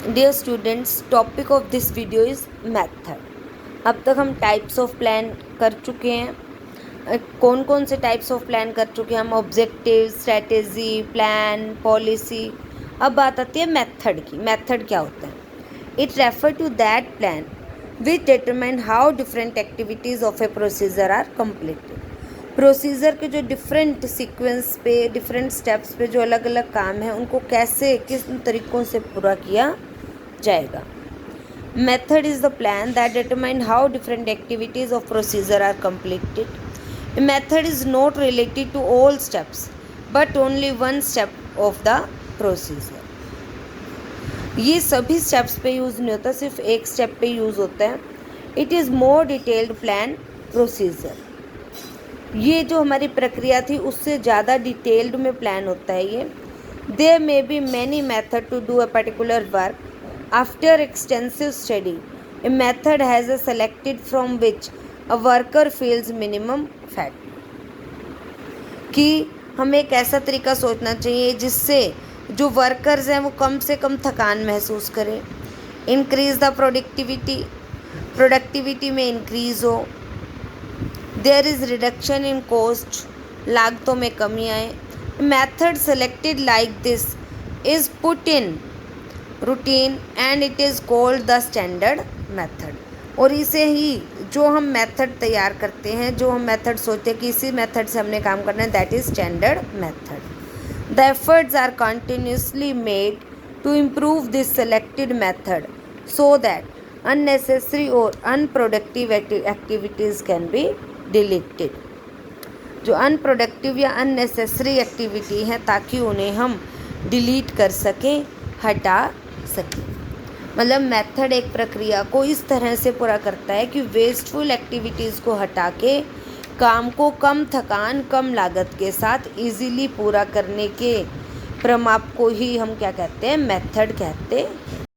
Dear students, topic of this video is method. अब तक हम टाइप्स ऑफ प्लान कर चुके हैं। कौन कौन से टाइप्स ऑफ प्लान कर चुके हैं हम? Objective, strategy, plan, policy. अब बात आती है मेथड की। मेथड क्या होता है? It refer to that plan which determine how different activities of a procedure are completed. Procedure के जो डिफरेंट सीक्वेंस पे, डिफरेंट स्टेप्स पे जो अलग अलग काम है, उनको कैसे, किस तरीक़ों से पूरा किया जाएगा। Method is the plan that determine how different activities of procedure are completed. A method is not related to all steps, but only one step of the procedure. ये सभी स्टेप्स पे यूज़ नहीं होता, सिर्फ एक स्टेप पे use होता है। It is more detailed plan procedure. ये जो हमारी प्रक्रिया थी उससे ज़्यादा डिटेल्ड में प्लान होता है ये। There may be many method to do a particular work. After extensive study, a method has a selected from which a worker feels minimum fat. कि हमें एक ऐसा तरीका सोचना चाहिए जिससे जो वर्कर्स हैं वो कम से कम थकान महसूस करें. इंक्रीज द प्रोडक्टिविटी में इंक्रीज हो. There is reduction in cost, लागतों में कमी आए. Method selected like this is put in routine and it is called the standard method. और इसे ही जो हम मेथड तैयार करते हैं, जो हम मेथड सोचते हैं कि इसी मेथड से हमने काम करना है, that is standard method. The efforts are continuously made to improve this selected method so that unnecessary और unproductive activities can be deleted. जो अनप्रोडक्टिव या अननेसेसरी एक्टिविटी हैं ताकि उन्हें हम डिलीट कर सकें, हटा सकें. मतलब मेथड एक प्रक्रिया को इस तरह से पूरा करता है कि वेस्टफुल एक्टिविटीज़ को हटा के काम को कम थकान, कम लागत के साथ इजीली पूरा करने के प्रमाप को ही हम क्या कहते हैं? मेथड कहते हैं.